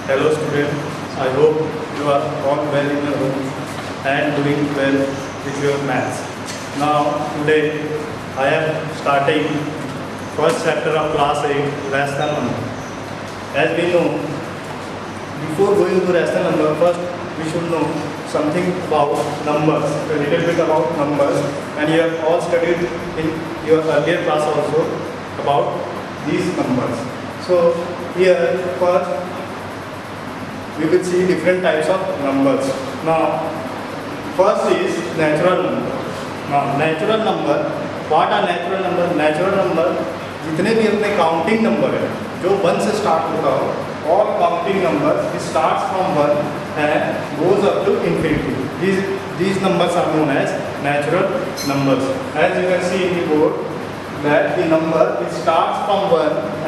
Hello students, I hope you are all well in your home and doing well with your maths. Now today I am starting first chapter of class 8, rational number. As we know, before going to rational number, first we should know something about numbers, a little bit about numbers, and you have all studied in your earlier class also about these numbers. So here first we will see different types of numbers. Now first is natural number. Now natural number, what are natural number? Natural number जितने भी अपने counting number है जो 1 से start होता हो, all counting numbers starts from 1 and goes up to infinity. These numbers are known as natural numbers. As you can see in the board that the number it starts from 1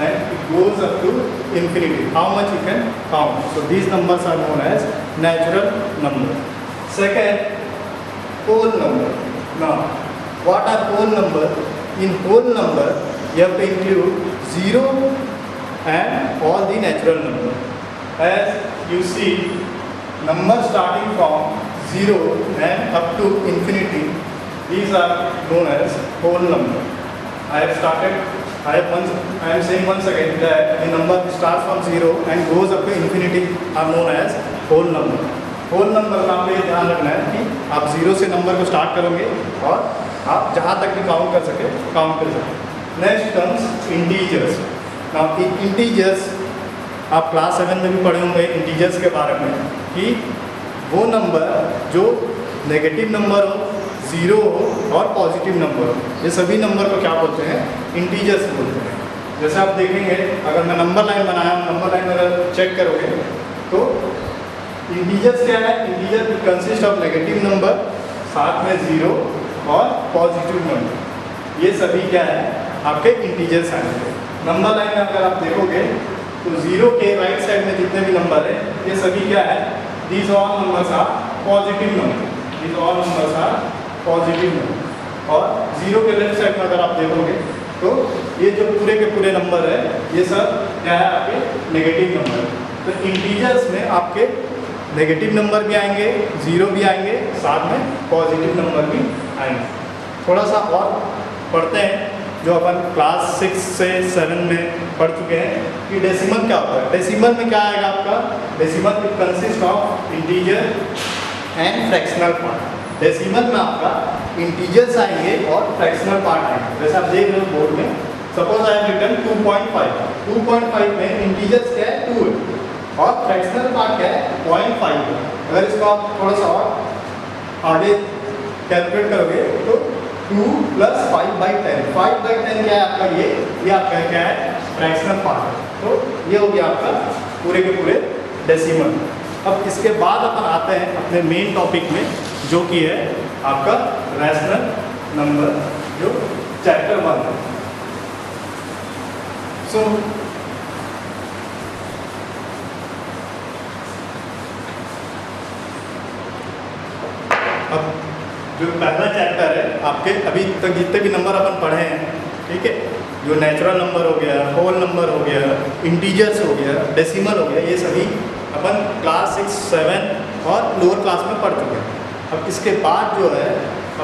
and it goes up to infinity. How much you can count. So these numbers are known as natural number. Second, whole number. Now what are whole number? In whole number you have to include 0 and all the natural number. As you see, numbers starting from 0 and up to infinity, these are known as whole number. I am saying once again that the number starts from 0 and goes up to infinity are known as whole number. whole number का आपको ये ध्यान रखना है कि आप 0 से number को स्टार्ट करोगे और आप जहाँ तक भी काउंट कर सके काउंट कर सके. Next comes integers. Now integers आप क्लास 7 में भी पढ़े होंगे इंटीजर्स के बारे में कि वो नंबर जो नेगेटिव नंबर हो, 0 हो और पॉजिटिव नंबर हो, ये सभी नंबर को क्या बोलते हैं? इंटीजर्स बोलते हैं. जैसे आप देखेंगे अगर मैं नंबर लाइन बनाया हूँ, नंबर लाइन अगर चेक करोगे तो इंटीजर्स क्या है? Integer consist of negative number साथ में 0 और पॉजिटिव नंबर, ये सभी क्या है आपके इंटीजर्स आएंगे. नंबर लाइन में अगर आप देखोगे तो 0 के राइट साइड में जितने भी नंबर है ये सभी क्या है? These all numbers are positive number. These all numbers are positive number. और 0 के लेफ्ट साइड में अगर आप देखोगे तो ये जो पूरे के पूरे नंबर है ये सब क्या है? आपके नेगेटिव नंबर. तो इंटीजर्स में आपके नेगेटिव नंबर भी आएंगे, 0 भी आएंगे, साथ में पॉजिटिव नंबर भी आएंगे. थोड़ा सा और पढ़ते हैं जो अपन क्लास 6 से 7 में पढ़ चुके हैं कि डेसिमल क्या होता है. डेसिमल में क्या आएगा आपका? Decimal it consist of integer and fractional part. Decimal में आपका इंटीजर्स आएंगे और फ्रैक्शनल पार्ट आएंगे. जैसे आप देख रहे हो बोर्ड में, सपोज आई हैव रिटन 2.5. 2.5 में इंटीजर्स क्या है? 2 है और फ्रैक्शनल पार्ट क्या है? 0.5 है. अगर इसको आप थोड़ा सा और आगे कैलकुलेट करोगे तो 2 + 5/10. 5/10 क्या है आपका? ये आपका क्या है? Fractional part. तो ये हो गया आपका पूरे के पूरे डेसिमल. अब इसके बाद अपन आते हैं अपने मेन टॉपिक में जो कि है आपका रैशनल नंबर, जो चैप्टर 1 है. सो अब जो पहला चैप्टर है आपके अभी तक जितने भी नंबर अपन पढ़े हैं, ठीक है, जो नेचुरल नंबर हो गया, होल नंबर हो गया, इंटीजर्स हो गया, डेसिमल हो गया, ये सभी अपन क्लास 6, 7 और लोअर क्लास में पढ़ चुके हैं. अब इसके बाद जो है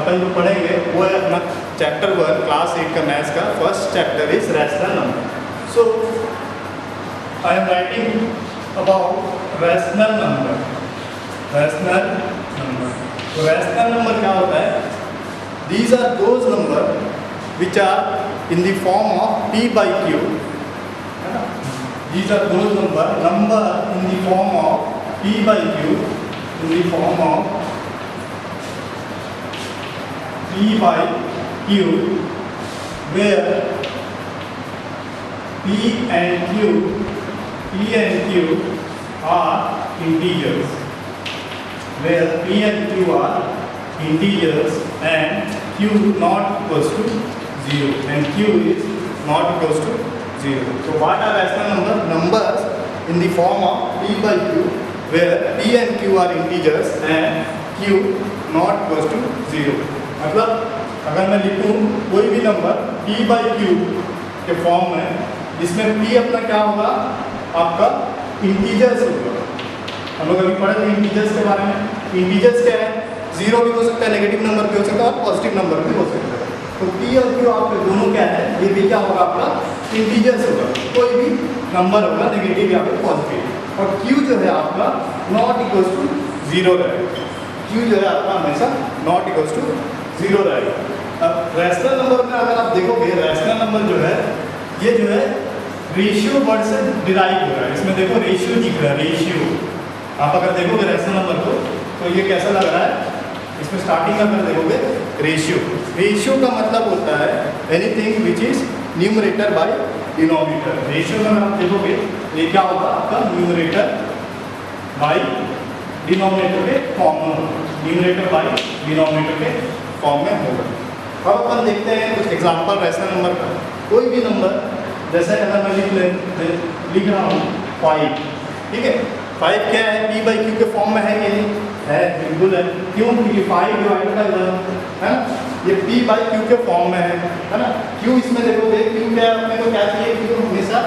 अपन जो पढ़ेंगे वो है अपना चैप्टर 1 क्लास 8 का मैथ्स का first chapter is rational number. So I am writing about rational number. Rational number. तो रैशनल नंबर क्या होता है? These are those number which are in the form of p/q. These are those number in the form of p/q, in the form of p/q, where p and q are integers. Where p and q are integers and q not equals to 0 and q is not equals to 0. So what are rational number? Numbers in the form of p/q where p and q are integers and q not equals to 0. मतलब अगर मैं लिखूँ कोई भी number p/q के फॉर्म में जिसमें p अपना क्या होगा? आपका इंटीजर्स होगा। हम लोग अभी पढ़े थे इंटीजर्स के बारे में। इंटीजर्स क्या है? जीरो भी हो सकता है, नेगेटिव नंबर भी हो सकता है और पॉजिटिव नंबर भी हो सकता है। तो पी और क्यू आपके दोनों क्या है? ये भी क्या होगा आपका? इंटीजर्स होगा। कोई भी नंबर होगा, नेगेटिव या फिर पॉजिटिव। और क्यू जो है आपका नॉट इक्वल्स टू जीरो रहेगा। क्यू जो है आपका हमेशा नॉट इक्वल्स टू जीरो रहेगा। अब रैशनल नंबर में अगर आप देखोगे, रैशनल नंबर जो है ये जो है रेशियो वर्ड से डिराइव हो रहा है। इसमें देखो रेशियो दिख रहा है, रेशियो। आप अगर देखोगे रैशनल नंबर को तो ये कैसा लग रहा है? इसमें स्टार्टिंग अगर देखोगे रेशियो, रेशियो का मतलब होता है anything which is numerator by denominator. Ratio में आप देखोगे ये क्या होगा आपका? न्यूमरेटर बाय डिनोमिनेटर के फॉर्म में होगा, न्यूमरेटर बाय डिनोमिनेटर के फॉर्म में होगा। अब अपन देखते हैं कुछ एग्जांपल रैशनल नंबर का। कोई भी नंबर जैसे अगर मैं लिख रहा हूँ 5, ठीक है? 5 क्या है? पी बाई क्यू के फॉर्म में है कि नहीं? है, बिल्कुल है। क्यों? क्योंकि 5 डिवाइडेड बाई 1 है ना, ये पी बाई क्यू के फॉर्म में है ना। क्यू इसमें देखोगे क्यू क्या है? अपने को क्या चाहिए? क्यू हमेशा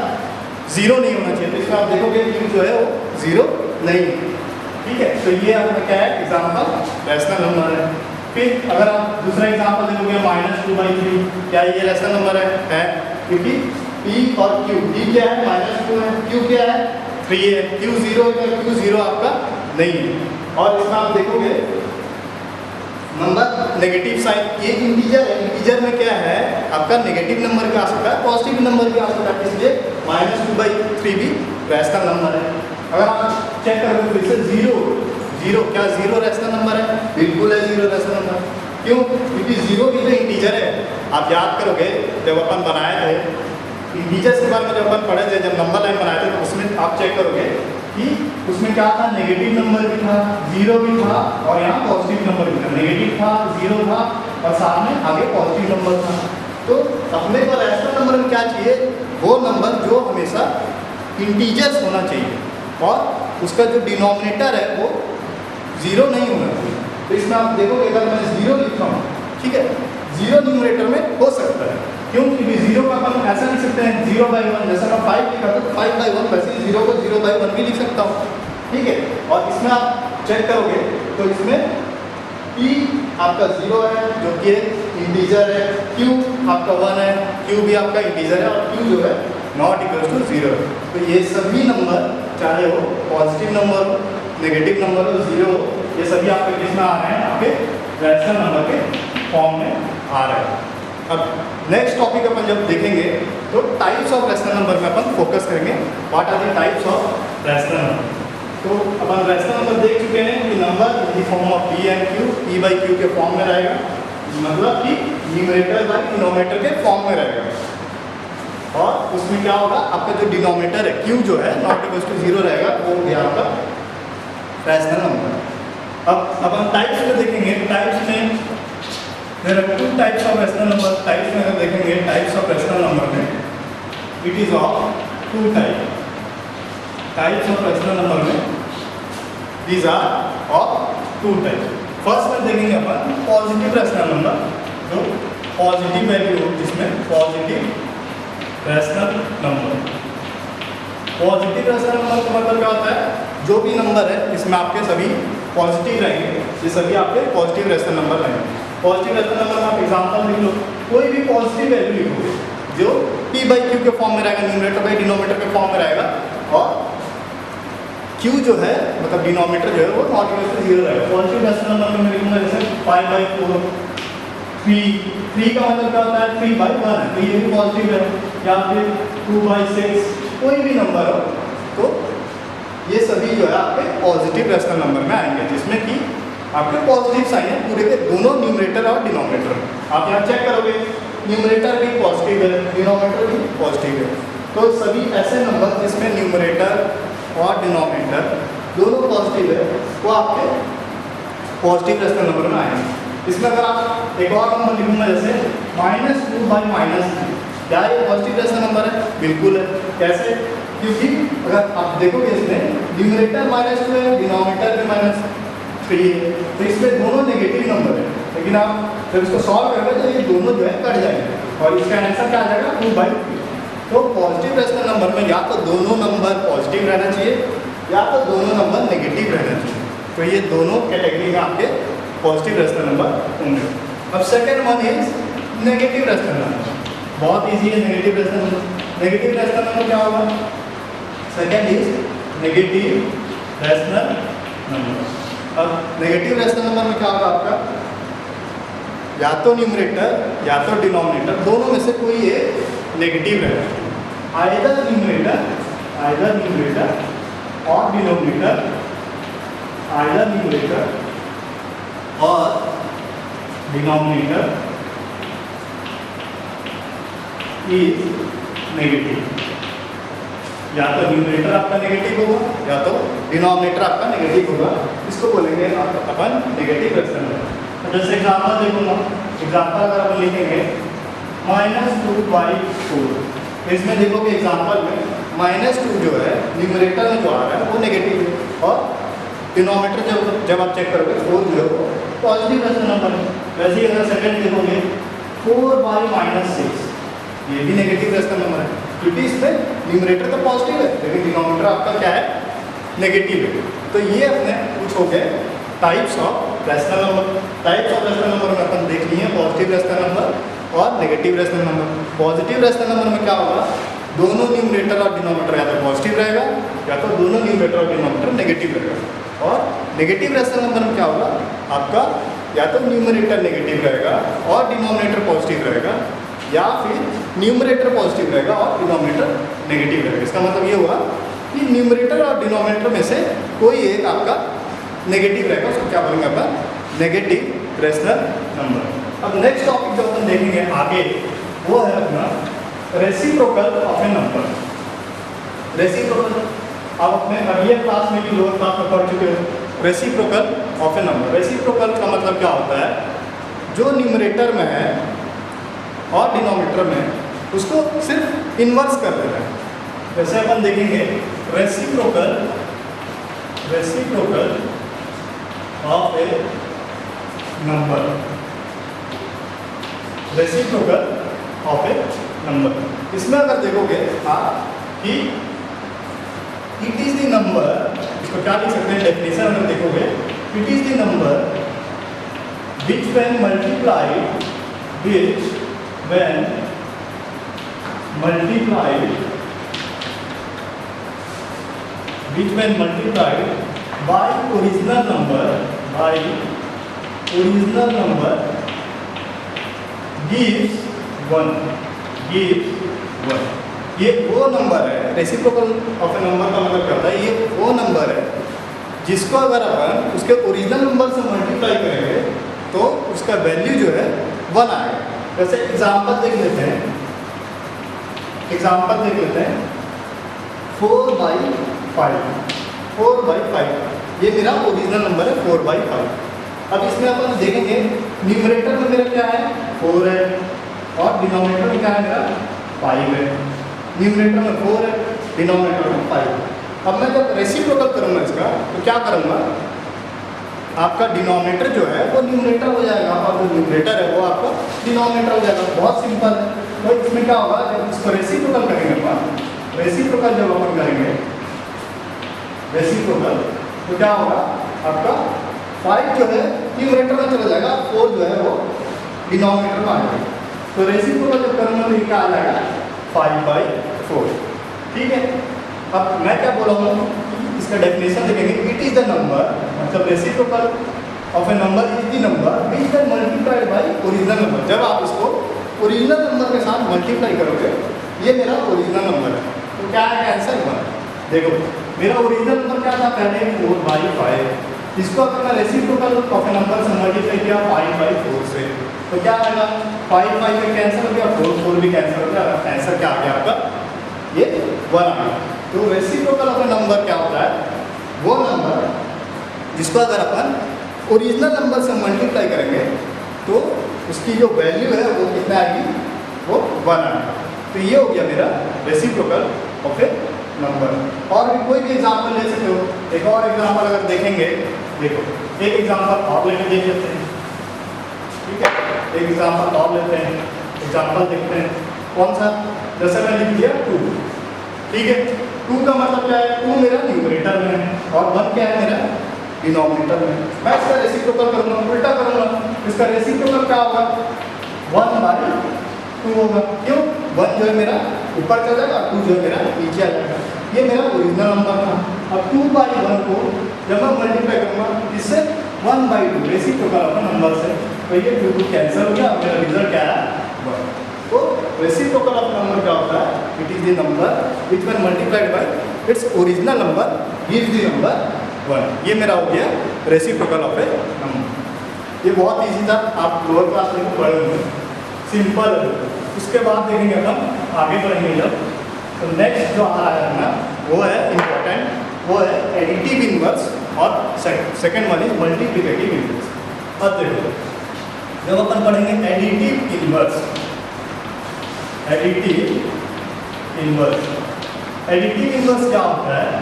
जीरो नहीं होना चाहिए। तो इसमें आप देखोगे क्यू जो है वो जीरो नहीं है, ठीक है? तो ये आपका क्या है? एग्जाम्पल रैशनल नंबर है। फिर अगर आप दूसरा एग्जाम्पल देखोगे -2/3, क्या ये रैशनल नंबर है? क्योंकि P और Q, P क्या है? -2 है, Q क्या है? 3 है। Q 0 है, Q 0 आपका नहीं है। और इसमें आप देखोगे नंबर नेगेटिव साइन, ये इंटीजर है। इंटीजर में क्या है आपका? नेगेटिव नंबर भी आ सकता है, पॉजिटिव नंबर भी आ सकता है, इसलिए -2/3 भी रैशनल नंबर है। अगर आप चेक करोगे फिर से जीरो, क्या जीरो रैशनल नंबर है? बिल्कुल है, जीरो रैशनल नंबर। क्यों? क्योंकि जीरो भी तो इंटीजर है। आप याद करोगे जब अपन बनाए थे इंटीजर्स के बारे में, जब अपन पढ़े थे, जब नंबर लाइन बनाए थे, तो उसमें आप चेक करोगे कि उसमें क्या था? नेगेटिव नंबर भी था, जीरो भी था और यहाँ पॉजिटिव नंबर भी था। नेगेटिव था, जीरो था और साथ में आगे पॉजिटिव नंबर था। तो अपने को रैशनल नंबर में क्या चाहिए? वो नंबर जो हमेशा इंटीजर्स होना चाहिए और उसका जो डिनोमिनेटर है वो जीरो नहीं होना चाहिए। तो इसमें आप देखोगे अगर मैं जीरो लिख रहा हूँ, ठीक है, जीरो न्यूमरेटर में हो सकता है। क्यों? क्योंकि जीरो का अपन ऐसा लिख सकते हैं 0/1, जैसा मैं 5 लिखा था तो 5/1, वैसे ही जीरो को 0/1 भी लिख सकता हूँ, ठीक है? और इसमें आप चेक करोगे तो इसमें P आपका 0 है जो कि इंटीजर है, Q आपका 1 है, Q भी आपका इंटीजर है और Q जो है नॉट इक्वल टू 0 है। तो ये सभी नंबर चाहे वो पॉजिटिव नंबर हो, नेगेटिव नंबर हो, जीरो हो, ये सभी आपके किसमें आ रहे हैं? आपके रैशनल नंबर के फॉर्म में आ रहे हैं। अब नेक्स्ट टॉपिक अपन जब देखेंगे तो टाइप्स ऑफ रैशनल नंबर में अपन फोकस करेंगे। What are the types of rational number? तो अपन रैशनल नंबर देख चुके हैं कि number in the form of P and Q, P by Q के फॉर्म में रहेगा, मतलब कि न्यूमरेटर बाई डिनोमिनेटर के फॉर्म में रहेगा। और उसमें क्या होगा? आपका जो डिनोमिनेटर है Q जो है नॉट इक्वल टू 0 रहेगा, वो भी आपका रैशनल नंबर। अब अपन टाइप्स में देखेंगे। टाइप्स में there are two types of rational number. Types में अगर देखेंगे टाइप्स ऑफ रैशनल नंबर में it is of two types of rational number में these are of two types. First में देखेंगे अपन पॉजिटिव रैशनल नंबर, जो पॉजिटिव वैल्यू हो, जिसमें positive rational number. Positive rational number का मतलब क्या होता है? जो भी नंबर है इसमें आपके सभी पॉजिटिव रहेंगे, ये सभी आपके पॉजिटिव रैशनल नंबर रहेंगे। पॉजिटिव रैशनल नंबर में आप एग्जांपल लिख लो, कोई भी पॉजिटिव वैल्यू लिखोगे जो P बाई Q के फॉर्म में रहेगा, न्यूमरेटर बाई डिनोमिनेटर के फॉर्म में रहेगा, और Q जो है मतलब डिनोमिनेटर जो है वो नॉट इक्वल टू 0 रहेगा। पॉजिटिव रैशनल नंबर में मैं लिखूंगा जैसे 5/4, 3 का मतलब क्या होता है? 3/1 है, तो ये भी पॉजिटिव है। या फिर 2/6, कोई भी नंबर हो तो ये सभी जो है आपके पॉजिटिव रैशनल नंबर में आएंगे, जिसमें कि आपके पॉजिटिव साइन है पूरे के दोनों न्यूमरेटर और डिनोमिनेटर। आप यहाँ चेक करोगे न्यूमरेटर भी पॉजिटिव है, डिनोमिनेटर भी पॉजिटिव है। तो सभी ऐसे नंबर जिसमें न्यूमरेटर और डिनोमिनेटर दोनों पॉजिटिव है वो आपके पॉजिटिव रैशनल नंबर में आएंगे। इसमें अगर आप एक और नंबर लिखूंगा जैसे -2/-3, क्या ये पॉजिटिव रैशनल नंबर है? बिल्कुल है। कैसे? क्योंकि अगर आप देखोगे इसमें न्यूमरेटर -2 है, डिनोमिनेटर भी -3 है, तो इसमें दोनों नेगेटिव नंबर है। लेकिन आप जब इसको सॉल्व करोगे तो ये दोनों जो है कट जाएंगे और इसका आंसर क्या आ जाएगा? 2/3। तो पॉजिटिव रेशनल नंबर में या तो दोनों नंबर पॉजिटिव रहना चाहिए या तो दोनों नंबर नेगेटिव रहना चाहिए। तो ये दोनों कैटेगरी में आपके पॉजिटिव रेशनल नंबर होंगे। अब second one is negative rational number. बहुत ईजी है negative rational number. Negative rational number क्या होगा? Second is negative rational number. अब नेगेटिव रेशनल नंबर में क्या होगा आपका? या तो न्यूमरेटर या तो डिनोमिनेटर दोनों में से कोई एक नेगेटिव रहेगा। आइदर न्यूमरेटर और डिनोमिनेटर, आइदर न्यूमरेटर और डिनोमिनेटर इज नेगेटिव। या तो न्यूमरेटर आपका नेगेटिव होगा या तो डिनोमिनेटर आपका नेगेटिव होगा। इसको बोलेंगे अपन नेगेटिव रेशनल नंबर। तो जैसे एग्जाम्पल देखो ना, एग्जाम्पल अगर अपन लिखेंगे -2/4, इसमें देखोगे एग्जाम्पल में -2 जो है न्यूमरेटर में जो आ रहा है वो नेगेटिव है और डिनोमिनेटर जब आप चेक करोगे 4 जो है वो पॉजिटिव रेशनल नंबर है। वैसे ही अगर सेकंड देखोगे 4/-6, ये भी नेगेटिव रेशनल नंबर है क्योंकि इसमें न्यूमरेटर तो पॉजिटिव है लेकिन डिनोमिनेटर आपका क्या है? नेगेटिव है। तो ये अपने कुछ हो गए types of rational number. Types of rational number में अपन देख लिए पॉजिटिव रेशनल नंबर और negative rational number. Positive rational number में क्या होगा? दोनों न्यूमरेटर और डिनोमिनेटर या तो पॉजिटिव रहेगा या तो दोनों न्यूमरेटर और डिनोमिनेटर नेगेटिव रहेगा। और नेगेटिव रेशनल नंबर में क्या होगा? आपका या तो न्यूमरेटर नेगेटिव रहेगा और डिनोमिनेटर पॉजिटिव रहेगा या फिर न्यूमरेटर पॉजिटिव रहेगा और डिनोमिनेटर नेगेटिव रहेगा। इसका मतलब ये हुआ कि न्यूमरेटर और डिनोमिनेटर में से कोई एक आपका नेगेटिव रहेगा, उसको क्या बोलेंगे अपन? Negative rational number. अब नेक्स्ट टॉपिक जो अपन देखेंगे आगे वो है अपना reciprocal of a number. Reciprocal आप अपने अर्लियर क्लास में भी लोअर क्लास में पढ़ चुके हो। Reciprocal of a number, reciprocal का मतलब क्या होता है? जो न्यूमरेटर में है और डिनोमिनेटर में उसको सिर्फ इन्वर्स कर देना है। जैसे अपन देखेंगे reciprocal of a number, reciprocal of a number. इसमें अगर देखोगे आप कि इट इज द नंबर, इसको क्या लिख सकते हैं डेफिनेशन अगर देखोगे, it is the number which when multiplied by original number gives 1। ये वो नंबर है, रेसिप्रोकल ऑफ ए नंबर का मतलब क्या होता है? ये वो नंबर है जिसको अगर अपन उसके ओरिजिनल नंबर से मल्टीप्लाई करेंगे तो उसका वैल्यू जो है 1 आएगा। वैसे एग्जाम्पल देख लेते हैं 4/5 ये मेरा ओरिजिनल नंबर है 4/5। अब इसमें अपन देखेंगे न्यूमरेटर में मेरा क्या है? 4 है और डिनोमिनेटर में क्या है? मेरा 5 है। न्यूमरेटर में 4 है, डिनोमिनेटर में 5 है। अब मैं जब रेसिप्रोकल करूँगा इसका तो क्या करूँगा? आपका डिनोमिनेटर जो है वो न्यूमरेटर हो जाएगा और जो न्यूमरेटर है वो आपका डिनोमिनेटर हो जाएगा। बहुत सिंपल है। तो इसमें क्या होगा? जब इसको रेसिप्रोकल करेंगे अपन, रेसिप्रोकल जब अपन करेंगे रेसिप्रोकल तो क्या होगा? आपका 5 जो है न्यूमरेटर में चला जाएगा, 4 जो है वो डिनोमिनेटर में आ जाएगा। तो रेसिप्रोकल जब करूँगा तो ये क्या आ जाएगा? 5/4। ठीक है। अब मैं क्या बोला हूँ? इसका डेफिनेशन देखेंगे, इट इज द नंबर, मतलब reciprocal of a number is the number which can multiplied by original number. जब आप इसको ओरिजिनल नंबर के साथ मल्टीप्लाई करोगे, ये मेरा ओरिजिनल नंबर है तो क्या है आंसर? 1। देखो मेरा ओरिजिनल नंबर क्या था पहले? 4/5। इसको अगर मैं रेसिप्रोकल ऑफ ए नंबर से मल्टीप्लाई किया 5/4 से तो क्या आएगा? 5/5 में कैंसिल हो गया, 4 भी कैंसिल हो गया, आंसर क्या आ गया आपका? ये 1 आ गया। तो रेसिप्रोकल ऑफ ए नंबर क्या होता है? वो नंबर जिसको अगर अपन ओरिजिनल नंबर से मल्टीप्लाई करेंगे तो उसकी जो वैल्यू है वो कितना आएगी? वो 1 आएगा। तो ये हो गया मेरा रेसिप्रोकल ऑफ ए नंबर। और भी कोई भी एग्जाम्पल ले सकते हो। एक और एग्जाम्पल अगर देखेंगे, देखो एक एग्जाम्पल और लेके देख लेते हैं। ठीक है, एक एग्जाम्पल और लेते हैं। एग्जाम्पल देखते हैं कौन सा, जैसे मैं लिख दिया 2, ठीक है। 2 का मतलब क्या है, 2 मेरा न्यूमरेटर में है और 1 क्या है मेरा डिनोमिनेटर में। मैं इसका रेसिप्रोकल करूँगा, उल्टा करूँगा, इसका रेसिप्रोकल क्या होगा 1/2 होगा। क्यों, 1 जो है मेरा ऊपर चला जाएगा, 2 जो है मेरा नीचे आ जाएगा। ये मेरा ओरिजिनल नंबर था। अब 2/1 को जब मैं मल्टीप्लाई करूँगा इससे 1/2 रेसिप्रोकल अपना नंबर से, तो ये 2 कैंसिल हो गया, मेरा रिजल्ट क्या है 1। तो रेसिप्रोकल ऑफ नंबर क्या होता है, it is the number which when multiplied by its original number gives the number 1। ये मेरा हो गया रेसिप्रोकल ऑफ ए नंबर। ये बहुत ईजी था, आप लोअर क्लास में पढ़े होंगे, सिंपल है। उसके बाद देखेंगे अपन आगे बढ़ेंगे जब, तो नेक्स्ट जो आ रहा है ना वो है इम्पोर्टेंट, वो है एडिटिव इनवर्स और second one is multiplicative inverse. अब देखो जब अपन पढ़ेंगे additive inverse, additive inverse, additive inverse क्या होता है,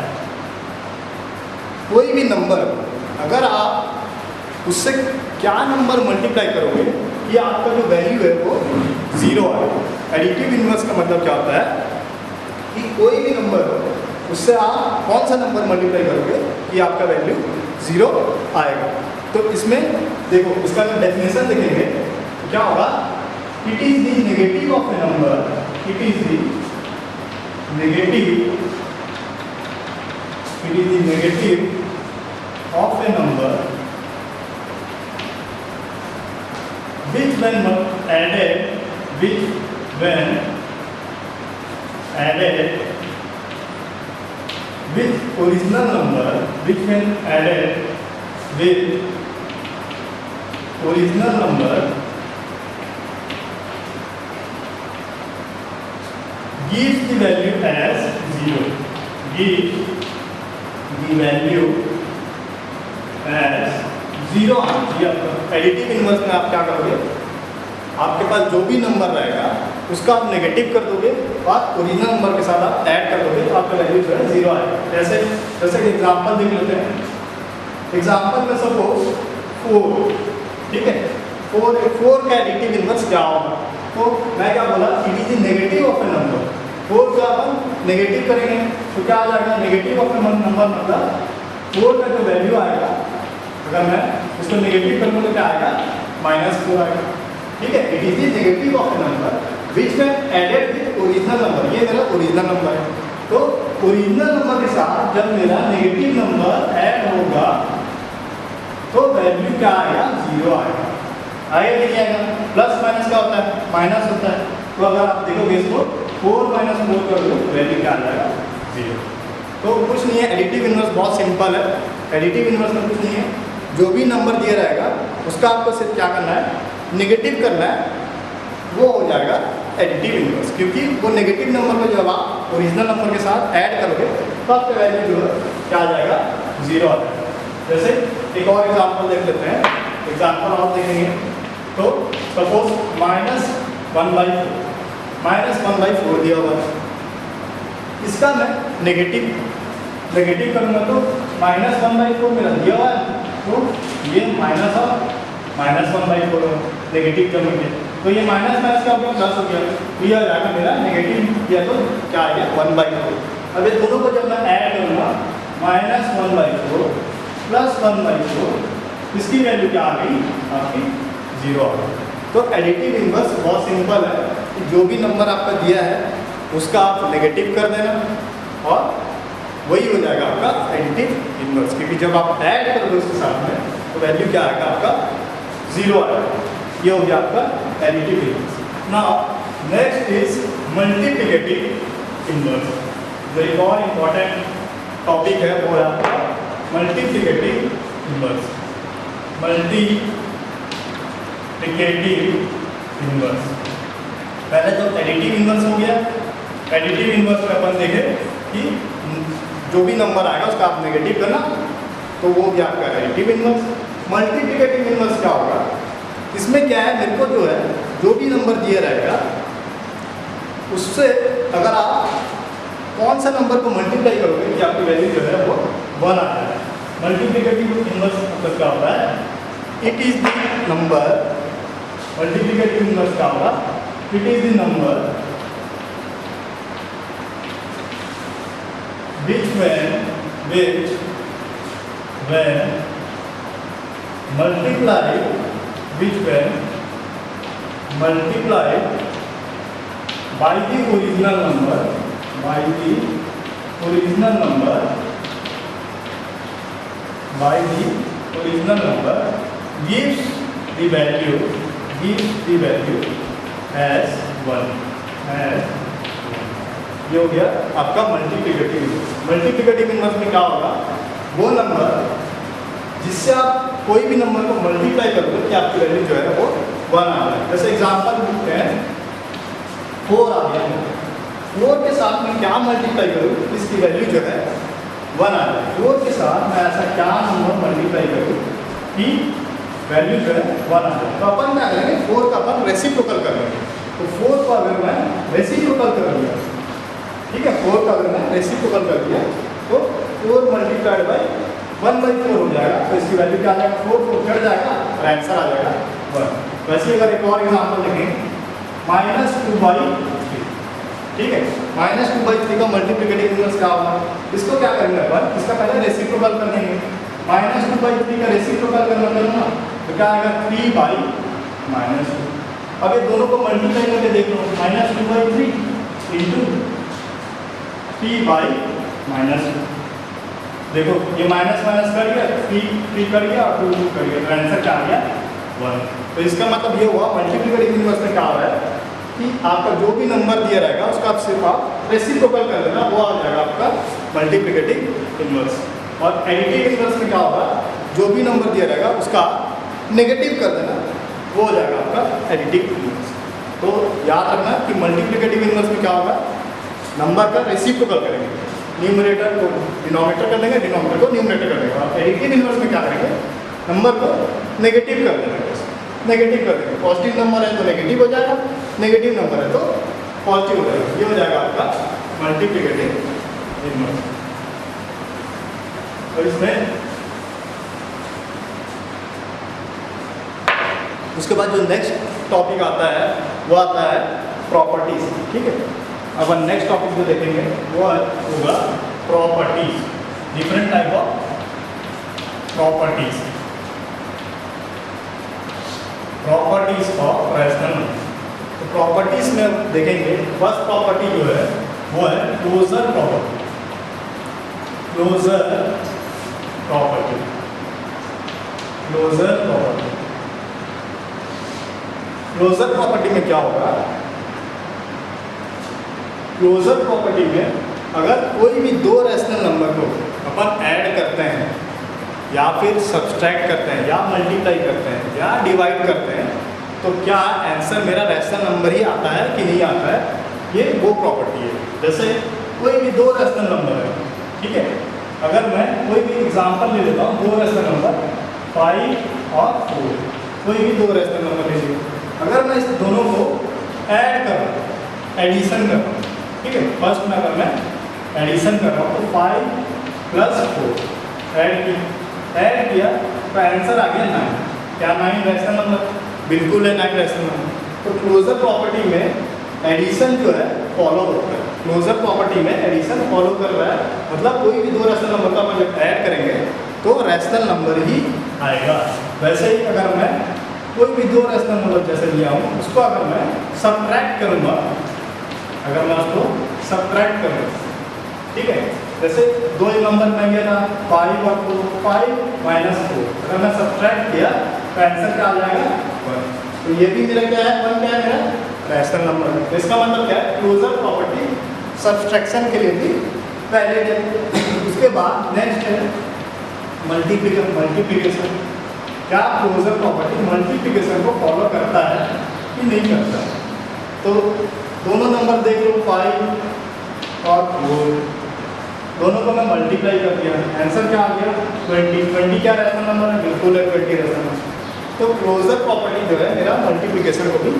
कोई भी नंबर अगर आप उससे क्या नंबर मल्टीप्लाई करोगे कि आपका जो वैल्यू है वो 0 आएगा। एडिटिव इनवर्स का मतलब क्या होता है कि कोई भी नंबर उससे आप कौन सा नंबर मल्टीप्लाई करोगे कि आपका वैल्यू 0 आएगा। तो इसमें देखो इसका जो डेफिनेशन देखेंगे तो क्या होगा, it is the negative of a number, it is the negative, it is the negative of a number which when added, which when added with original number, which when added with original number gives the value as 0, gives the value as 0 आना चाहिए आपका। Additive inverse में आप क्या करोगे, आपके पास जो भी नंबर रहेगा उसका आप नेगेटिव कर दोगे और ओरिजिनल नंबर के साथ आप ऐड कर दोगे तो आपका वैल्यू जो है 0 आएगा। जैसे एग्जांपल देख लेते हैं। एग्जांपल में सपोज 4, ठीक है, 4 का एडिटिव इनवर्स क्या होगा, तो मैं क्या बोला, it is the negative of a number. 4 को अपन नेगेटिव करेंगे तो क्या आ जाएगा, नेगेटिव ऑफ ए नंबर मतलब 4 का जो वैल्यू आएगा अगर मैं उसको नेगेटिव करूँ तो क्या आएगा -4 आएगा, ठीक है। It is the negative of a number which में एडेड विद ओरिजिनल नंबर, ये मेरा ओरिजिनल नंबर है। तो ओरिजिनल नंबर के साथ जब मेरा नेगेटिव नंबर ऐड होगा तो वैल्यू क्या आएगा 0 आएगा। आगे नहीं आएगा, प्लस माइनस क्या होता है, माइनस होता है। तो अगर आप देखोगे इसको 4 - 4 कर दो वैल्यू क्या आ जाएगा 0। तो कुछ नहीं है, एडिटिव इनवर्स बहुत सिंपल है। एडिटिव इनवर्स में कुछ नहीं है, जो भी नंबर दिया रहेगा उसका आपको सिर्फ क्या करना है, नेगेटिव करना है, वो हो जाएगा एडिटिव इनवर्स। क्योंकि वो नेगेटिव नंबर को जब आप ओरिजिनल नंबर के साथ ऐड करोगे तो आपका वैल्यू जो है क्या आ जाएगा 0 आ जाएगा। जैसे एक और एग्जांपल देख लेते हैं, एग्जांपल और देखेंगे तो सपोज -1/4, -1/4 दिया हुआ है, इसका मैं नेगेटिव करूँगा तो -1/4 मेरा दिया हुआ है, तो ये माइनस और -1/4 नेगेटिव करेंगे तो ये माइनस क्या हो गया, प्लस हो गया, तो यह आ जाएगा मेरा नेगेटिव किया तो क्या आ गया 1/4। अब ये दोनों को जब मैं ऐड करूँगा -1/4 + 1/4, इसकी वैल्यू क्या आ गई आपकी 0 आ गई। तो एडिटिव इनवर्स बहुत सिंपल है कि जो भी नंबर आपका दिया है उसका आप नेगेटिव कर देना और वही हो जाएगा आपका एडिटिव इनवर्स। क्योंकि जब आप ऐड करोगे उसके साथ में तो वैल्यू क्या आएगा आपका 0 आएगा। ये हो गया आपका additive inverse. Now next is multiplicative inverse. जो एक और इम्पॉर्टेंट टॉपिक है वो है आपका मल्टीप्लिकेटिव इनवर्स। मल्टीप्लिकेटिव इनवर्स, पहले तो एडिटिव इनवर्स हो गया। एडिटिव इनवर्स में अपन देखें कि जो भी नंबर आएगा उसका आप नेगेटिव करना तो वो भी आपका एडिटिव इनवर्स। मल्टीप्लिकेटिव इनवर्स क्या होगा, इसमें क्या है, मेरे को जो है जो भी नंबर दिया रहेगा उससे अगर आप कौन सा नंबर को मल्टीप्लाई करोगे कि आपकी वैल्यू जो है वो 1 आ जाए। मल्टीप्लिकेटिव इनवर्स मतलब क्या होता है, it is the number, multiplicative inverse क्या होगा, it is the number when multiplied by the original number gives the value as 1 ये हो गया आपका मल्टीप्लिकेटिव इनवर्स में क्या होगा, वो नंबर जिससे आप कोई भी नंबर को मल्टीप्लाई करोगे कि आपकी वैल्यू जो है वो 1 आ जाए। जैसे एग्जांपल लिखते हैं 4 आ गया, 4 के साथ में क्या मल्टीप्लाई करूँ इसकी वैल्यू जो है 1 आ जाए। 4 के साथ मैं ऐसा क्या नंबर मल्टीप्लाई करूँ कि वैल्यू जो है 1 आ जाए। तो अपन क्या करेंगे, 4 का अपन रेसिप्रोकल कर लेंगे। तो 4 को अगर मैं रेसिप्रोकल कर लिया, ठीक है, 4 का अगर मैं रेसिप्रोकल कर दिया तो 4 मल्टीप्लाइड बाई 1/4 हो जाएगा। तो इसकी वैल्यू क्या आ जाएगा, 4 को चढ़ जाएगा और आंसर आ जाएगा 1। वैसे अगर एक और एग्जाम्पल देखें -2/3, ठीक है, -2/3 का मल्टीप्लिकेटिव इनवर्स क्या होगा, इसको क्या करेंगे अपन, इसका पहले रेसिप्रोकल कर देंगे। -2/3 का रेसिप्रोकल करना करूँगा तो क्या आएगा 3/-2। अब ये दोनों को मल्टीप्लाई करके देख लो, -2/3 इंटू 3/-2। देखो ये माइनस कर गया, 3 कर गया और 2 कर गया, तो आंसर क्या आ गया 1। तो इसका मतलब ये हुआ मल्टीप्लिकेटिव इनवर्स में क्या हो रहा है कि आपका जो भी नंबर दिया रहेगा उसका आप सिर्फ आप रेसिप्रोकल कर देना, वो आ जाएगा आपका मल्टीप्लिकेटिव इनवर्स। और एडिटिव इनवर्स में क्या होगा, जो भी नंबर दिया रहेगा उसका नेगेटिव कर देना, वो हो जाएगा आपका एडिटिव इनवर्स। तो याद रखना कि मल्टीप्लिकेटिव इनवर्स में क्या होगा, नंबर का रेसिप्रोकल करेंगे, न्यूमरेटर को डिनोमिनेटर कर देंगे, डिनोमिनेटर को न्यूमरेटर कर देंगे। और एडिटिव इनवर्स में क्या करेंगे, नंबर को नेगेटिव कर देंगे, नेगेटिव कर देंगे। पॉजिटिव नंबर है तो नेगेटिव हो जाएगा, नेगेटिव नंबर है तो पॉजिटिव हो जाएगा। ये हो जाएगा आपका मल्टीप्लिकेटिव इनवर्स। और इसमें उसके बाद जो नेक्स्ट टॉपिक आता है वो आता है प्रॉपर्टीज, ठीक है। अब नेक्स्ट टॉपिक जो देखेंगे वो होगा properties, different type of properties of rational number. तो प्रॉपर्टीज में देखेंगे, फर्स्ट प्रॉपर्टी जो है वो है क्लोजर प्रॉपर्टी। क्लोजर प्रॉपर्टी में क्या होगा, क्लोजर प्रॉपर्टी में अगर कोई भी दो रैशनल नंबर को अपन ऐड करते हैं या फिर सब्सट्रैक्ट करते हैं या मल्टीप्लाई करते हैं या डिवाइड करते हैं तो क्या आंसर मेरा रैशनल नंबर ही आता है कि नहीं आता है, ये वो प्रॉपर्टी है। जैसे कोई भी दो रैशनल नंबर है, ठीक है, अगर मैं कोई भी एग्जांपल ले लेता हूँ, दो रैशनल नंबर 5 और 4, कोई भी दो रैशनल नंबर ले लीजिए, अगर मैं इस दोनों को ऐड कर रहा हूँ, एडिशन कर रहा हूँ, ठीक है, फर्स्ट में अगर मैं एडिशन कर रहा हूँ तो 5 + 4 ऐड किया तो आंसर आ गया 9। क्या 9 रैशनल नंबर? बिल्कुल है 9 रैशनल नंबर। तो क्लोजर प्रॉपर्टी में एडिशन जो है फॉलो होता है, क्लोजर प्रॉपर्टी में एडिशन फॉलो कर रहा है, मतलब कोई भी दो रैशनल नंबर का अपन जब ऐड करेंगे तो रैशनल नंबर ही आएगा। वैसे ही अगर मैं कोई भी दो रैशनल नंबर जैसे लिया हूँ उसको अगर मैं सब्ट्रैक्ट करूँगा, अगर मैं उसको सब्ट्रैक्ट करूँगा, ठीक है, जैसे दो ही नंबर में गया था 5 और 4, 5 - 4, अगर मैं सब्ट्रैक्ट किया तो आंसर क्या आ जाएगा 1। तो ये भी मेरा क्या है, 1 क्या है मेरा रैशनल नंबर है। तो इसका मतलब क्या है, क्लोजर प्रॉपर्टी सब्सट्रैक्शन के लिए भी वैलिड है। उसके बाद नेक्स्ट है मल्टीप्लिकेशन। क्या क्लोजर प्रॉपर्टी मल्टीप्लिकेशन को फॉलो करता है कि नहीं करता है? तो दोनों नंबर देख लो, 5 और 4, दोनों को मैं मल्टीप्लाई कर दिया, आंसर क्या आ गया 20। 20 क्या रैशनल नंबर है? बिल्कुल है 20 रैशनल नंबर। तो क्लोजर प्रॉपर्टी जो है मेरा मल्टीप्लिकेशन को भी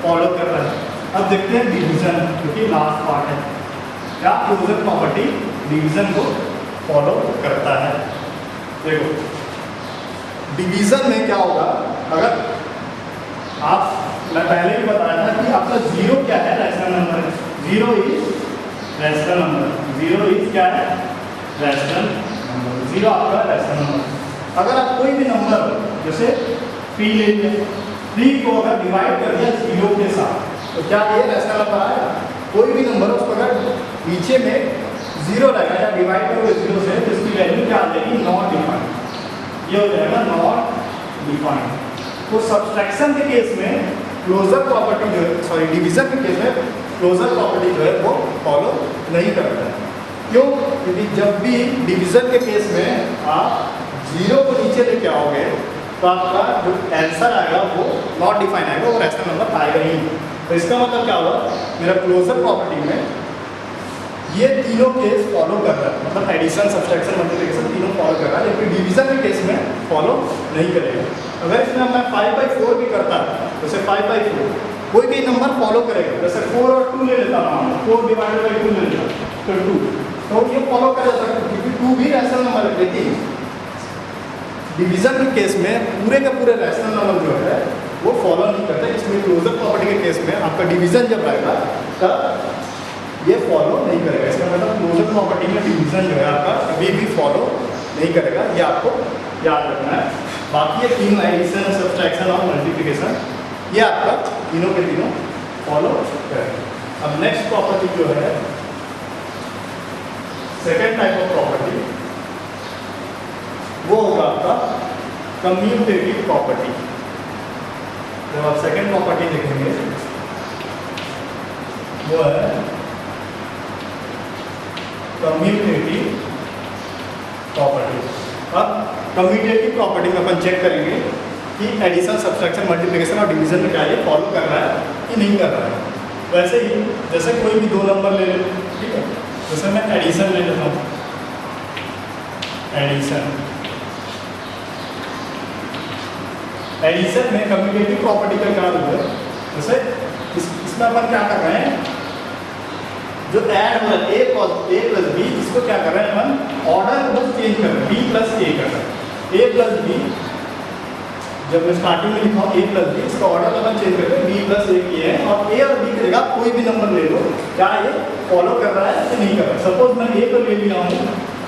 फॉलो कर रहा है। अब देखते हैं डिवीजन, क्योंकि लास्ट पार्ट है। क्या क्लोजर प्रॉपर्टी डिवीजन को फॉलो करता है? देखो डिवीजन में क्या होगा, अगर आप, मैं पहले भी बताया था कि आपका 0 क्या है, रैशनल नंबर है। 0 इज रैशनल नंबर, 0 इज क्या है रैशनल नंबर, 0 आपका रैशनल नंबर। अगर आप कोई भी नंबर जैसे 3 ले लिया, 3 को अगर डिवाइड कर दिया 0 के साथ तो क्या ये रैशनल नंबर आएगा? कोई भी नंबर उसको अगर नीचे में 0 रहेगा या डिवाइड करोगे 0 से तो इसकी वैल्यू क्या आ जाएगी? Not defined. ये हो जाएगा नॉट डिफाइंड। तो सब्सट्रैक्शन के केस में क्लोजर प्रॉपर्टी जो है, सॉरी डिवीजन के केस में क्लोजर प्रॉपर्टी जो है वो फॉलो नहीं करता है। क्यों? क्योंकि जब भी डिवीजन के केस में आप 0 को नीचे लेके आओगे तो आपका जो आंसर आएगा वो नॉट डिफाइन आएगा, वो रैशनल नंबर आएगा ही नहीं। तो इसका मतलब क्या हुआ? मेरा क्लोजर प्रॉपर्टी में ये तीनों केस फॉलो कर रहा है, मतलब एडिशन, सब्सट्रैक्शन, मल्टीप्लिकेशन तीनों फॉलो कर रहा है, जबकि डिवीजन के केस में फॉलो नहीं करेगा। अगर इसमें मैं 5/4 भी करता जैसे 5/4 कोई भी नंबर फॉलो करेगा, जैसे 4 और 2 ले लेता हूँ, 4 डिवाइडेड बाई 2 ले लेता तो 2, तो ये फॉलो कर सकता है क्योंकि 2 भी रैशनल नंबर है। लेकिन डिवीजन के केस में पूरे के पूरे रैशनल नंबर जो है वो फॉलो नहीं करते, इसलिए क्लोजर प्रॉपर्टी के केस में आपका डिवीजन जब आएगा तब ये फॉलो नहीं करेगा। इसका मतलब क्लोजर प्रॉपर्टी में डिवीजन जो है आपका कभी भी फॉलो नहीं करेगा, ये आपको याद रखना है। बाकी ये तीनों एडिशन, सब्सट्रैक्शन और मल्टीप्लिकेशन ये आपका तीनों के तीनों फॉलो करेगा। अब नेक्स्ट प्रॉपर्टी जो है सेकेंड टाइप ऑफ प्रॉपर्टी, वो होगा आपका कम्यूटेटिव प्रॉपर्टी। जब आप सेकेंड प्रॉपर्टी देखेंगे वो है कम्यूटेटिव प्रॉपर्टी। अब कम्यूटेटिव प्रॉपर्टी में अपन चेक करेंगे कि एडिशन, सब्सट्रैक्शन, मल्टीप्लिकेशन और डिवीजन में क्या ये फॉलो कर रहा है कि नहीं कर रहा है। वैसे ही जैसे कोई भी 2 नंबर ले ले, ठीक है, जैसे मैं एडिशन ले लेता हूँ, एडिशन में कम्यूटेटिव प्रॉपर्टी का क्या रूल है? जैसे इसमें अपन क्या कर रहे हैं, जो ऐड हो रहा है a प्लस b, इसको क्या कर रहे हैं अपन? ऑर्डर को चेंज कर रहे हैं, b प्लस a कर रहे हैं। a प्लस b, जब मैं स्टार्टिंग में लिखा हूँ a प्लस b, इसका ऑर्डर अपन चेंज कर रहे हैं, b प्लस a किए हैं और a और b की जगह कोई भी नंबर ले लो, क्या ये फॉलो कर रहा है कि नहीं कर रहा है? सपोज मैं a को ले लिया हूँ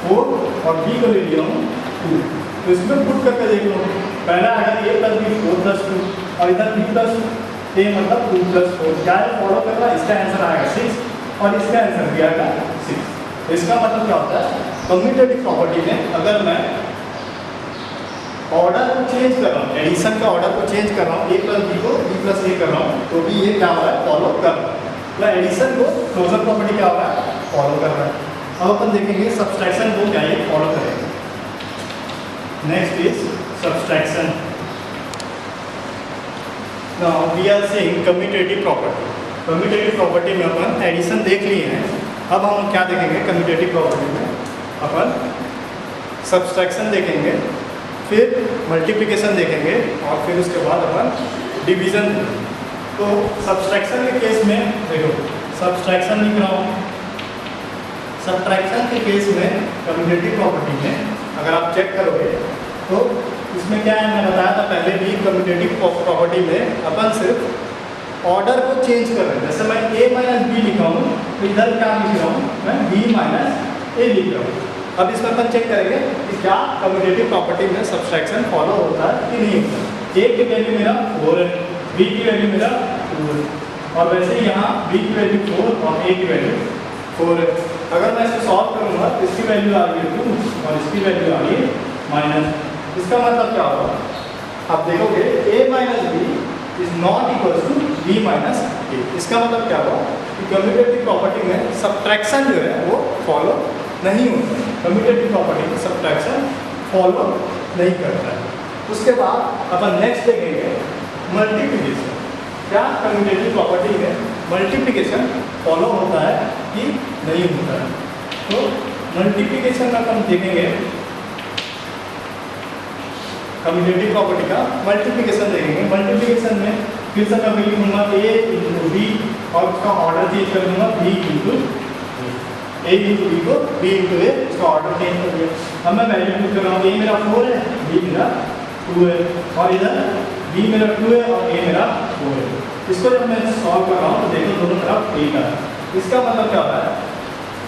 4 और b को ले लिया हूँ 2, तो इसमें पुट करके देख लो, पहला अगर a प्लस b 4 प्लस 2 और इधर b प्लस a मतलब 2 प्लस 4, क्या ये फॉलो कर रहा है? इसका आंसर आएगा 6 और इसका आंसर भी आएगा 6। तो इसका मतलब क्या होता है? कम्यूटेटिव प्रॉपर्टी में अगर मैं ऑर्डर को चेंज कर रहा हूँ, एडिशन का ऑर्डर को चेंज कर रहा हूँ, a प्लस b को b प्लस a कर रहा हूँ, तो भी ये क्या हो रहा है? फॉलो कर रहा है। तो एडिशन को क्लोजर प्रॉपर्टी क्या हो रहा है? फॉलो कर रहा है। अब अपन देखेंगे सब्सट्रैक्शन को क्या ये फॉलो करेगा। Next is subtraction. Now we are seeing commutative property. Commutative property में अपन एडिशन देख लिए हैं, अब हम क्या देखेंगे कम्यूटेटिव प्रॉपर्टी में? अपन सब्सट्रैक्शन देखेंगे, फिर मल्टीप्लिकेशन देखेंगे और फिर उसके बाद अपन डिवीजन। तो सब्सट्रैक्शन के केस में देखो, सब्सट्रैक्शन लिख रहा हूँ, सब्ट्रैक्शन के केस में कम्यूटेटिव प्रॉपर्टी में अगर आप चेक करोगे तो इसमें क्या है, मैं बताया था पहले भी, कम्यूटेटिव प्रॉपर्टी में अपन सिर्फ ऑर्डर को चेंज कर रहे हैं। जैसे मैं a माइनस बी लिखा हूँ तो इधर क्या लिख रहा हूँ? मैं b माइनस a लिख रहा हूँ। अब इसमें अपन चेक करेंगे कि क्या कम्यूटेटिव प्रॉपर्टी में सब्सट्रैक्शन फॉलो होता है कि नहीं होता। a की वैल्यू मेरा 4 है, b की वैल्यू मेरा 2 है और वैसे ही यहाँ b की वैल्यू 4 और a की वैल्यू 4 है। अगर मैं इसको सॉल्व करूँगा तो इसकी वैल्यू आ रही है 2 और इसकी वैल्यू आ रही है माइनस। इसका मतलब क्या होगा? आप देखोगे a minus B is not equal to b minus a। इसका मतलब क्या हुआ कि कम्यूटेटिव प्रॉपर्टी में सब्ट्रैक्शन जो है वो फॉलो नहीं होता है। कम्यूटेटिव प्रॉपर्टी में सब्ट्रैक्शन फॉलो नहीं करता है। उसके बाद अपन नेक्स्ट देखेंगे मल्टीप्लिकेशन। क्या कम्यूटेटिव प्रॉपर्टी में मल्टीप्लिकेशन फॉलो होता है कि नहीं होता है? तो मल्टीप्लिकेशन में अपन देखेंगे, कम्यूटेटिव प्रॉपर्टी का मल्टीप्लिकेशन देखेंगे। मल्टीप्लिकेशन में फिर से मैं लिखूंगा a इंटू बी और उसका ऑर्डर चेंज कर दूंगा b into a into B को b इंटू a, उसका ऑर्डर चेंज कर दिया। अब मैं वैल्यू पुट कर रहा हूँ, a मेरा 4 है, b मेरा 2 है और इधर b मेरा 2 है और a मेरा 4 है। इसको जब मैं सॉल्व कर रहा हूँ तो देखो दोनों तरफ 8 है। इसका मतलब क्या होता है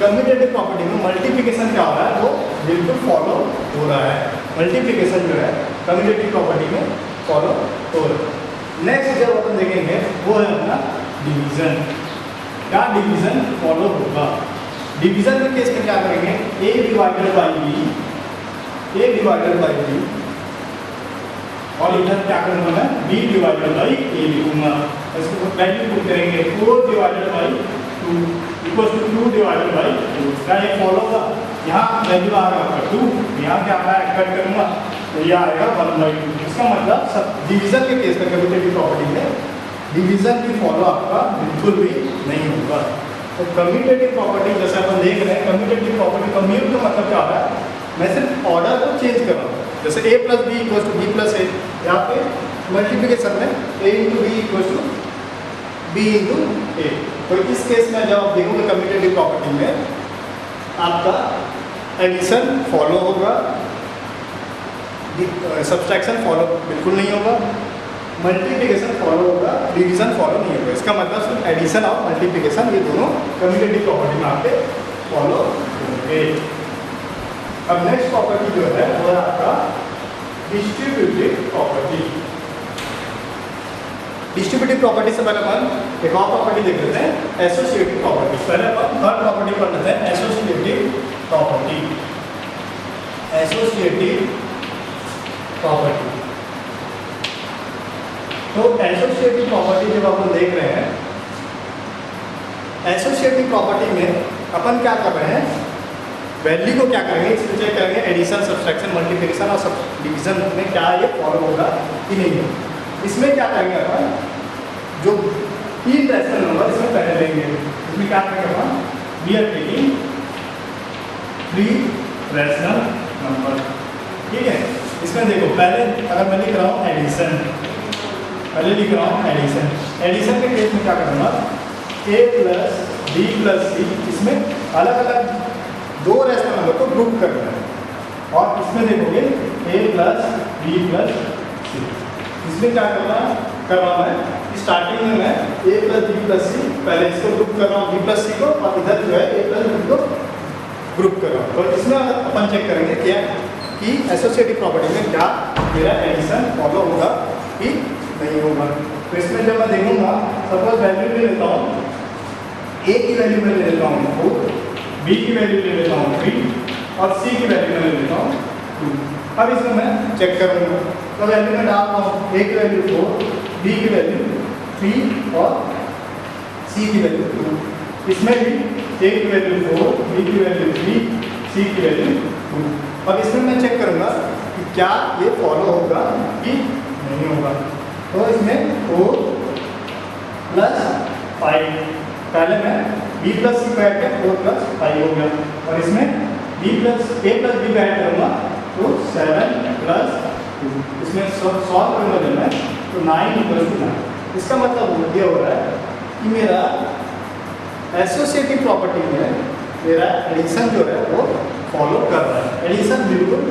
कम्यूटेटिव प्रॉपर्टी में मल्टीप्लिकेशन क्या हो रहा है वो बिल्कुल फॉलो हो रहा है। मल्टीप्लिकेशन जो है कम्यूटेटिव प्रॉपर्टी में फॉलो हो रहा है। नेक्स्ट जब अपन देखेंगे वो है अपना डिवीजन। क्या डिवीजन फॉलो होगा? डिवीजन के केस में क्या करेंगे? a divided by b, a divided by b, और इधर क्या करूंगा मैं? b डिवाइडेड बाई a लिखूंगा। इसको वैल्यू पुट करेंगे 4 divided by 2 equal to 2 divided by 2। क्या ये फॉलो होगा? यहाँ वैल्यू आ रहा है 2, यहाँ क्या आ रहा है? कट करूंगा तो ये आएगा 1/2। इसका मतलब सब डिवीजन के केस में कम्यूटेटिव प्रॉपर्टी में डिवीजन की फॉलो आपका बिल्कुल भी नहीं होगा। तो कम्यूटेटिव प्रॉपर्टी जैसे अपन देख रहे हैं, कम्यूटेटिव प्रॉपर्टी कम्यूट का मतलब क्या होता है? मैं सिर्फ ऑर्डर को चेंज कर रहा हूँ। जैसे a plus B equal to B plus A, यहाँ पे मल्टीप्लिकेशन में a into B equal to B into A. तो इस केस में जब आप देखोगे कम्यूटेटिव प्रॉपर्टी में आपका एडिशन फॉलो होगा, सब्सट्रैक्शन फॉलो बिल्कुल नहीं होगा, मल्टीप्लिकेशन फॉलो होगा, डिवीजन फॉलो नहीं होगा। इसका मतलब सिर्फ एडिशन और मल्टीप्लिकेशन ये दोनों कम्यूटेटिव प्रॉपर्टी में आपके फॉलो होंगे। अब नेक्स्ट प्रॉपर्टी जो है वो है आपका डिस्ट्रीब्यूटिव प्रॉपर्टी। डिस्ट्रीब्यूटिव प्रॉपर्टी से पहले अपन एक और प्रॉपर्टी देख लेते हैं, एसोसिएटिव प्रॉपर्टी। पहले अपन थर्ड प्रॉपर्टी पढ़ लेते हैं, एसोसिएटिव प्रॉपर्टी। एसोसिएटिव प्रॉपर्टी, तो एसोसिएटिव प्रॉपर्टी जब अपन देख रहे हैं, एसोसिएटिव प्रॉपर्टी में अपन क्या कर रहे हैं? वैल्यू को क्या करेंगे? इसको चेक करेंगे एडिशन, सब्सट्रैक्शन, मल्टीप्लिकेशन और सब डिवीजन में क्या ये फॉलो होगा कि नहीं होगा। इसमें क्या करेंगे अपन? जो 3 रैशनल नंबर इसमें पहले लेंगे। इसमें क्या करेंगे अपन? We are taking 3 rational number, ठीक है। इसमें देखो पहले अगर मैं लिख रहा हूँ एडिशन, पहले लिख रहा हूँ एडिशन। एडिशन के केस में क्या करूँगा? a प्लस बी प्लस सी, इसमें अलग अलग 2 रैशनल नंबर को ग्रुप करना है। और इसमें देखोगे a प्लस बी प्लस सी, इसमें क्या कर रहा हूँ मैं? स्टार्टिंग में मैं a प्लस बी प्लस सी पहले इसको ग्रुप कर रहा हूँ, b प्लस सी को, और इधर जो है a प्लस बी को ग्रुप कर रहा हूँ। तो इसमें अपन चेक करेंगे क्या कि एसोसिएटिव प्रॉपर्टी में क्या मेरा एडिशन फॉलो होगा कि नहीं होगा। तो इसमें जब मैं देखूंगा, सपोज वैल्यू ले लेता हूँ, a की वैल्यू में ले लेता हूँ 4, b की वैल्यू ले लेता हूँ 3 और c की वैल्यू में ले लेता हूँ 2। अब इसमें मैं चेक करूँगा तो वैल्यू में डालता हूँ, a की वैल्यू 4, b की वैल्यू 3 और c की वैल्यू 2। इसमें भी a की वैल्यू 4, b की वैल्यू 3, c की वैल्यू 2। अब इसमें मैं चेक करूँगा कि क्या ये फॉलो होगा कि नहीं होगा। तो इसमें 4 प्लस 5, पहले मैं b प्लस सी को ऐड किया 4 प्लस 5 हो गया, और इसमें a प्लस b को ऐड करूँगा तो 7 प्लस 2। इसमें सॉल्व करूँगा जब मैं तो 9 इक्वल टू 9। इसका मतलब ये हो रहा है कि मेरा एसोसिएटिव प्रॉपर्टी में मेरा एडिशन जो है वो फॉलो कर रहा है, एडिशन बिल्कुल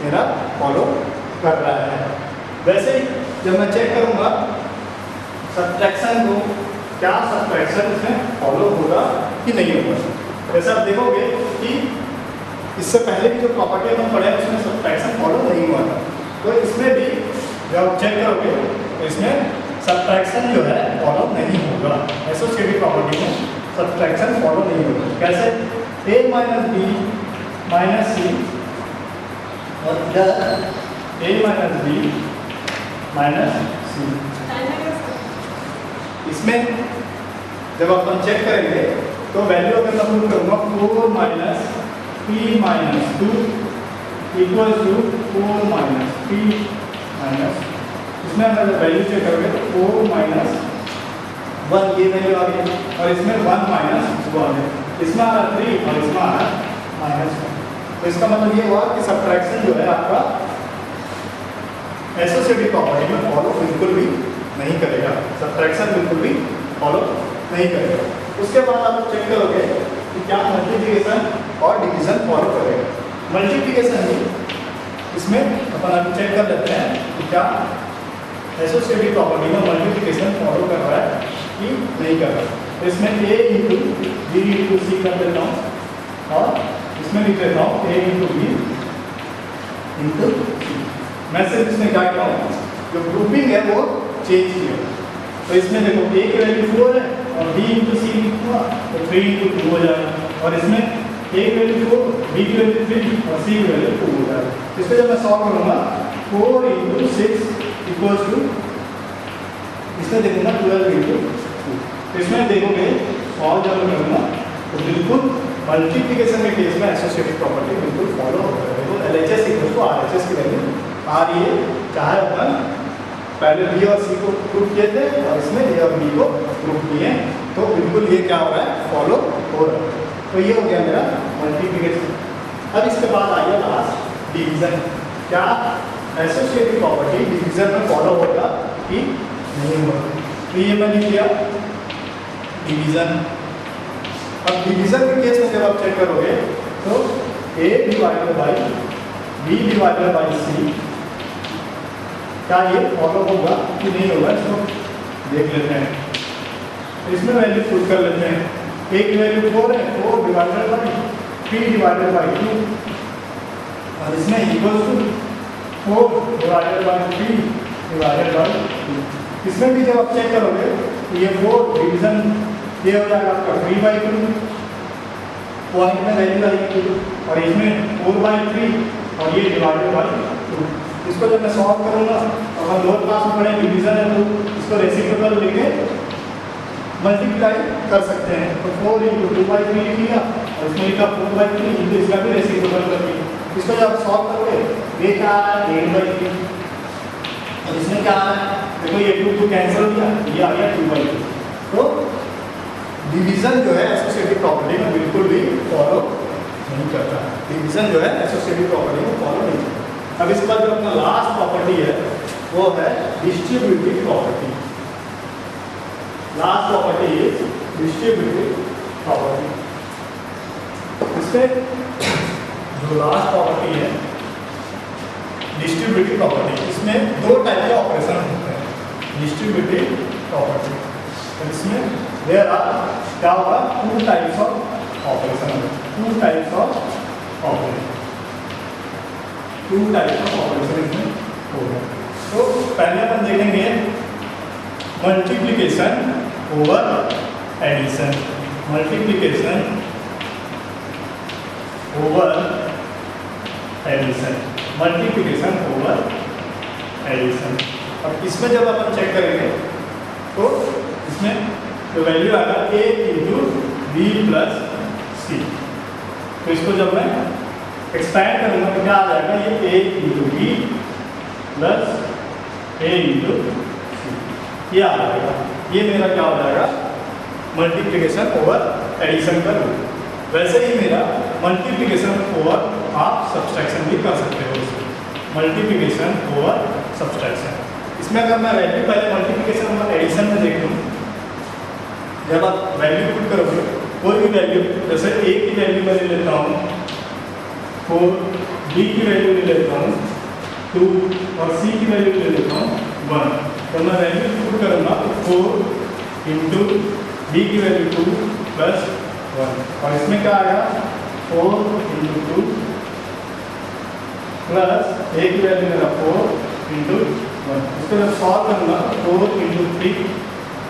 मेरा फॉलो कर रहा है। वैसे ही जब मैं चेक करूँगा सब्ट्रैक्शन को, क्या सब्ट्रैक्शन इसमें फॉलो होगा कि नहीं होगा। जैसे आप देखोगे कि इससे पहले की जो प्रॉपर्टी हम पढ़े उसमें सब्ट्रैक्शन फॉलो नहीं हुआ था, तो इसमें भी जब चेक करोगे तो इसमें सब्ट्रैक्शन जो है फॉलो नहीं होगा। एसोसिएटिव प्रॉपर्टी में सब्ट्रैक्शन फॉलो नहीं होगा। कैसे? a माइनस बी माइनस सी और इधर a माइनस बी माइनस सी। इसमें जब अपन चेक करेंगे तो वैल्यू अगर मैं पुट करूँगा 4 minus p minus 2 equal to 4 minus p minus, इसमें अगर वैल्यू चेक करोगे तो 4 माइनस 1 ये वैल्यू आ गई, और इसमें 1 माइनस 2 आ गया। इसमें आ रहा 3 और इसमें आ रहा -1। तो इसका मतलब ये हुआ कि सब्ट्रैक्शन जो है आपका एसोसिएटिव प्रॉपर्टी में फॉलो बिल्कुल भी नहीं करेगा, सब्ट्रैक्शन बिल्कुल भी फॉलो नहीं करेगा। उसके बाद आप चेक करोगे कि क्या मल्टीप्लिकेशन और डिवीजन फॉलो करेगा। मल्टीप्लिकेशन ही इसमें अपन अभी चेक कर लेते हैं कि क्या एसोसिएटिव प्रॉपर्टी में मल्टीप्लिकेशन फॉलो कर रहा है कि नहीं कर रहा है। तो इसमें a इंटू बी इंटू सी कर देता हूँ, और इसमें लिख देता हूँ ए इंटू बी इंटू सी। मैं सिर्फ इसमें क्या किया हूँ, जो ग्रुपिंग है वो चेंज किया। तो इसमें देखो ए की वैल्यू 4 है और बी इंटू सी हुआ तो 3 इंटू 2 हो जाएगा, और इसमें ए की वैल्यू 4, बी की वैल्यू 3 और सी की वैल्यू 2 हो जाएगा। इसको जब मैं सॉल्व करूँगा 4 इंटू 6 इक्वल्स टू, इसमें देखूंगा 12 इंटू 2। तो इसमें देखोगे सॉल्व जब मैं करूँगा तो बिल्कुल मल्टीप्लिकेशन के केस में एसोसिएटिव प्रॉपर्टी बिल्कुल फॉलो हो रहा है। देखो LHS इक्वल टू RHS की वैल्यू आ रही है, चाहे अपन पहले बी और सी को प्रूव किए थे और इसमें ए और बी को प्रूव किए, तो बिल्कुल ये क्या हो रहा है, फॉलो हो रहा है। तो ये हो गया मेरा मल्टीप्लिकेशन। अब इसके बाद आ गया लास्ट डिवीजन। क्या एसोसिएटिव प्रॉपर्टी डिवीजन में फॉलो होगा कि नहीं होगा? तो ये मैंने किया डिवीजन। अब डिवीजन के केस में जब आप चेक करोगे तो A divided by B divided by C, क्या ये फॉलो होगा कि नहीं होगा, इसको देख लेते हैं। तो इसमें वैल्यू पुट कर लेते हैं। ए की वैल्यू 4 है, 4 डिवाइडेड बाई 3 डिवाइडेड बाई 2, और इसमें equal to 4 divided by 3 divided by 2। इसमें भी जब आप चेक करोगे तो ये 4 डिवीजन ये हो जाएगा आपका 3/2, पॉइंट में वैल्यू आएगी, और इसमें 4/3 और ये डिवाइडेड बाई 2। इसको जब मैं सॉल्व करूँगा तो हम लोअर क्लास में पढ़े डिवीजन है तो इसको रेसिप्रोकल लेके मल्टीप्लाई कर सकते हैं। तो 4 इंटू 2/3 लिख लिया और इसमें लिखा 4/3 इंटू इसका भी रेसिप्रोकल कर लिया। इसको जब सॉल्व करोगे ये क्या आ रहा है 8/3, और इसमें क्या आ रहा है, देखो ये 2 कैंसिल हो गया, ये आ गया 2/2। तो डिवीजन जो है एसोसिएटिव प्रॉपर्टी में बिल्कुल भी फॉलो नहीं करता है। डिवीजन जो है एसोसिएटिव प्रॉपर्टी में फॉलो नहीं करता। अब इसके बाद जो अपना लास्ट प्रॉपर्टी है वो है distributive property. Last property is distributive property. इसमें जो लास्ट प्रॉपर्टी है डिस्ट्रीब्यूटिव प्रॉपर्टी, इसमें 2 टाइप के ऑपरेशन होते हैं डिस्ट्रीब्यूटिव प्रॉपर्टी। इसमें देयर आर क्या होगा 2 types of operation, 2 types of operation, 2 types of operation इसमें होगा। तो पहले अपन देखेंगे multiplication over addition, multiplication over addition, multiplication over addition. अब इसमें जब अपन चेक करेंगे तो इसमें तो वैल्यू आएगा ए इंटू बी प्लस सी। तो इसको जब मैं एक्सपैंड करूँगा तो क्या आ जाएगा, ये ए इंटू बी प्लस ए इंटू सी, ये आ जाएगा। ये मेरा क्या हो जाएगा मल्टीप्लिकेशन ओवर एडिशन का रूल। वैसे ही मेरा मल्टीप्लिकेशन ओवर आप सब्सट्रैक्शन भी कर सकते हो, इसमें मल्टीप्लिकेशन ओवर सब्सट्रैक्शन। इसमें अगर मैं वैल्यू पहले मल्टीप्लिकेशन ओवर एडिशन में देख लूँ, जब आप वैल्यू पुट करोगे कोई भी वैल्यू, जैसे ए की वैल्यू मैं ले लेता हूँ 4, बी की वैल्यू ले लेता हूँ 2 और सी की वैल्यू ले लेता हूँ 1। तो मैं वैल्यू पुट करूँगा 4 इंटू बी की वैल्यू 2 प्लस 1, और इसमें क्या आएगा 4 इंटू 2 प्लस ए की वैल्यू मेरा 4 इंटू 1। इसको जब सॉल्व करूँगा 4 इंटू 3,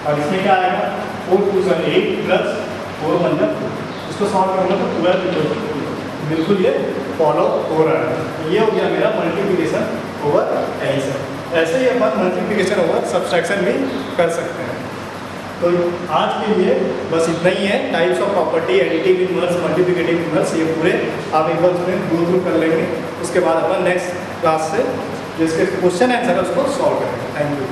और इसमें क्या आएगा 4 2 से 8 प्लस 4 1 2। इसको सॉल्व करूँगा तो 12 इंटू 2। बिल्कुल ये फॉलो हो रहा है। तो ये हो गया मेरा मल्टीप्लिकेशन ओवर एडिशन। ऐसे ही अपन मल्टीप्लिकेशन ओवर सब्सट्रैक्शन भी कर सकते हैं। तो आज के लिए बस इतना ही है। Types of property, additive inverse, multiplicative inverse, ये पूरे आप एक बार उसमें गो थ्रू कर लेंगे। उसके बाद अपन नेक्स्ट क्लास से जिसके क्वेश्चन आंसर है उसको सॉल्व करेंगे। Thank you.